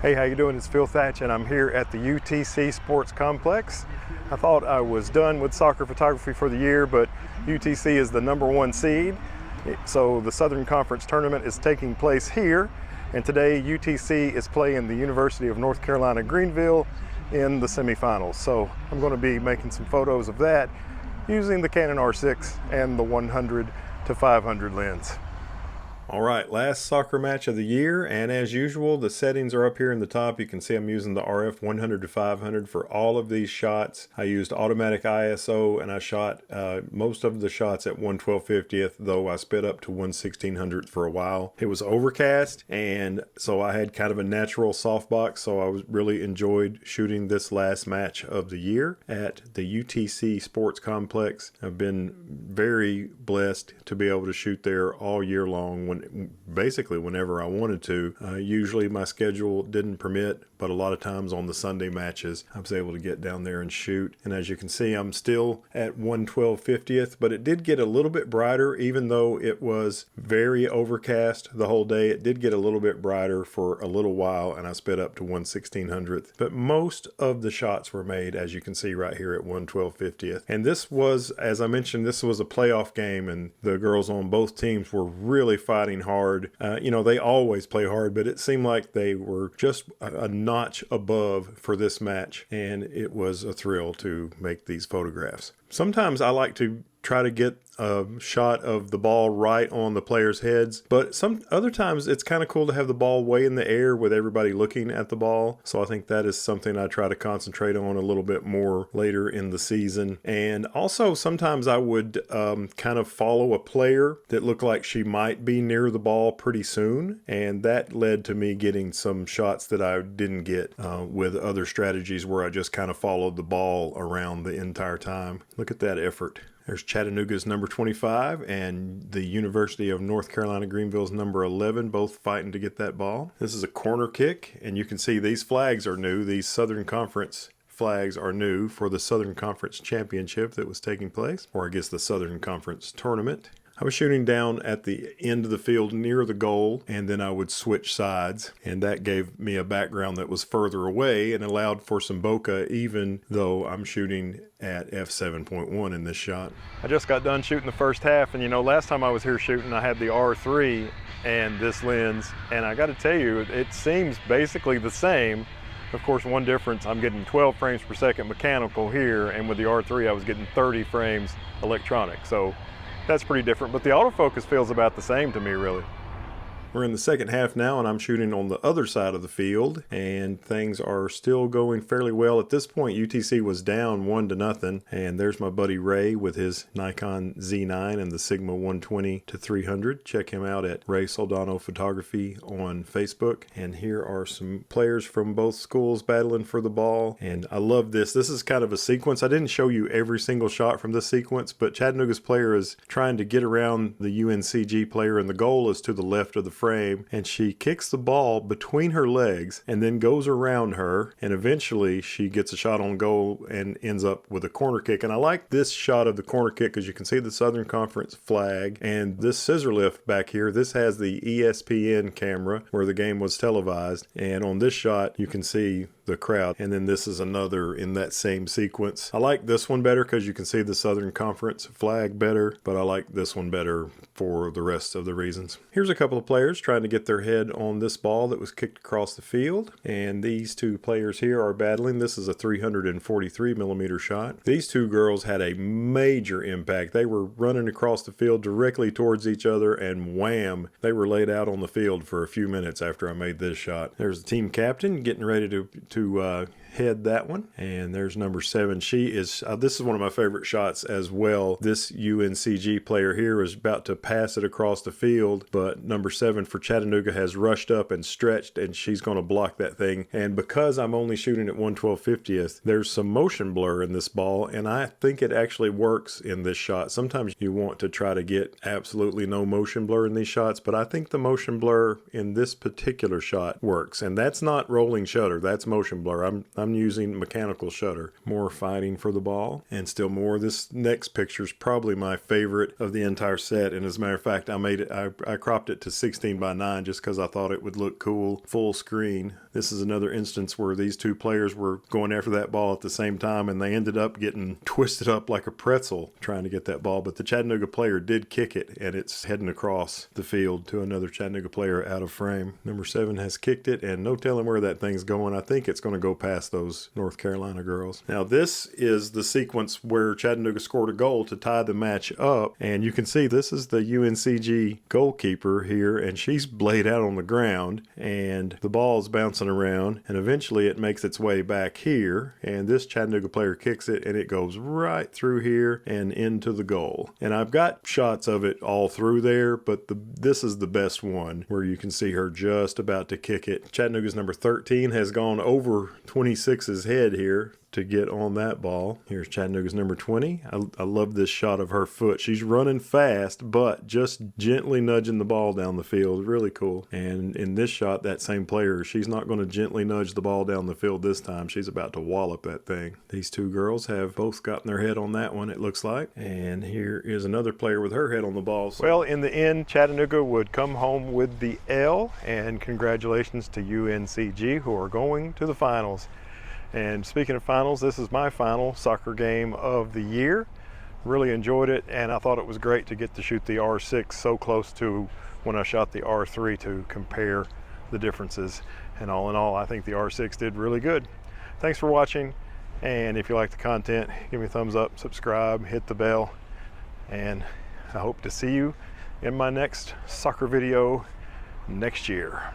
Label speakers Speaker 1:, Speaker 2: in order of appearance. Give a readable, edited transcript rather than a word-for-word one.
Speaker 1: Hey, how you doing? It's Phil Thatch, and I'm here at the UTC Sports Complex. I thought I was done with soccer photography for the year, but UTC is the #1 seed. So the Southern Conference tournament is taking place here, and today UTC is playing the University of North Carolina Greenville in the semifinals. So I'm going to be making some photos of that using the Canon R6 and the 100 to 500 lens. All right, last soccer match of the year, and as usual, the settings are up here in the top. You can see I'm using the RF 100 to 500 for all of these shots. I used automatic ISO, and I shot most of the shots at 1/1250th, though I sped up to 1/1600th for a while. It was overcast, and so I had kind of a natural softbox, so I really enjoyed shooting this last match of the year at the UTC Sports Complex. I've been very blessed to be able to shoot there all year long, basically whenever I wanted to. Usually my schedule didn't permit, but a lot of times on the Sunday matches I was able to get down there and shoot. And as you can see, I'm still at 1/1250th, but it did get a little bit brighter. Even though it was very overcast the whole day, it did get a little bit brighter for a little while, and I sped up to 1/1600th. But most of the shots were made, as you can see right here, at 1/1250th. And this was, as I mentioned, this was a playoff game, and the girls on both teams were really fighting hard. They always play hard, but it seemed like they were just a notch above for this match, and it was a thrill to make these photographs. Sometimes I like to try to get a shot of the ball right on the players' heads, but some other times it's kind of cool to have the ball way in the air with everybody looking at the ball. So I think that is something I try to concentrate on a little bit more later in the season. And also sometimes I would kind of follow a player that looked like she might be near the ball pretty soon, and that led to me getting some shots that I didn't get with other strategies where I just kind of followed the ball around the entire time. Look at that effort. There's Chattanooga's number 25 and the University of North Carolina Greenville's number 11, both fighting to get that ball. This is a corner kick, and you can see these flags are new. These Southern Conference flags are new for the Southern Conference Championship that was taking place, or I guess the Southern Conference Tournament. I was shooting down at the end of the field near the goal, and then I would switch sides, and that gave me a background that was further away and allowed for some bokeh, even though I'm shooting at f7.1 in this shot. I just got done shooting the first half, and last time I was here shooting I had the R3 and this lens, and I got to tell you, it seems basically the same. Of course, one difference, I'm getting 12 frames per second mechanical here, and with the R3 I was getting 30 frames electronic. So that's pretty different, but the autofocus feels about the same to me, really. We're in the second half now, and I'm shooting on the other side of the field, and things are still going fairly well. At this point, UTC was down 1-0, and there's my buddy Ray with his Nikon Z9 and the Sigma 120 to 300. Check him out at Ray Soldano Photography on Facebook. And here are some players from both schools battling for the ball, and I love this. This is kind of a sequence. I didn't show you every single shot from this sequence, but Chattanooga's player is trying to get around the UNCG player, and the goal is to the left of the frame, and she kicks the ball between her legs and then goes around her, and eventually she gets a shot on goal and ends up with a corner kick. And I like this shot of the corner kick because you can see the Southern Conference flag and this scissor lift back here. This has the ESPN camera where the game was televised, and on this shot you can see the crowd, and then this is another in that same sequence. I like this one better because you can see the Southern Conference flag better, but I like this one better for the rest of the reasons. Here's a couple of players trying to get their head on this ball that was kicked across the field, and these two players here are battling. This is a 343 millimeter shot. These two girls had a major impact. They were running across the field directly towards each other, and wham, they were laid out on the field for a few minutes after I made this shot. There's the team captain getting ready to head that one, and there's number 7. She is this is one of my favorite shots as well. This UNCG player here is about to pass it across the field, but number 7 for Chattanooga has rushed up and stretched, and she's going to block that thing. And because I'm only shooting at 1/1250th, there's some motion blur in this ball, and I think it actually works in this shot. Sometimes you want to try to get absolutely no motion blur in these shots, but I think the motion blur in this particular shot works, and that's not rolling shutter, that's motion blur. I'm using mechanical shutter. More fighting for the ball, and still more. This next picture is probably my favorite of the entire set, and as a matter of fact, I cropped it to 16:9 just because I thought it would look cool full screen. This is another instance where these two players were going after that ball at the same time, and they ended up getting twisted up like a pretzel trying to get that ball. But the Chattanooga player did kick it, and it's heading across the field to another Chattanooga player out of frame. Number 7 has kicked it, and no telling where that thing's going. I think it's going to go past those North Carolina girls. Now, this is the sequence where Chattanooga scored a goal to tie the match up, and you can see this is the UNCG goalkeeper here, and she's laid out on the ground, and the ball's bouncing around, and eventually it makes its way back here, and this Chattanooga player kicks it, and it goes right through here and into the goal. And I've got shots of it all through there, but this is the best one where you can see her just about to kick it. Chattanooga's number 13 has gone over 26's head here to get on that ball. Here's Chattanooga's number 20. I love this shot of her foot. She's running fast, but just gently nudging the ball down the field. Really cool. And in this shot, that same player, she's not going to gently nudge the ball down the field this time. She's about to wallop that thing. These two girls have both gotten their head on that one, it looks like. And here is another player with her head on the ball. Well, in the end, Chattanooga would come home with the L, and congratulations to UNCG, who are going to the finals. And speaking of finals, this is my final soccer game of the year. Really enjoyed it, and I thought it was great to get to shoot the R6 so close to when I shot the R3 to compare the differences. And all in all, I think the R6 did really good. Thanks for watching, and if you like the content, give me a thumbs up, subscribe, hit the bell, and I hope to see you in my next soccer video next year.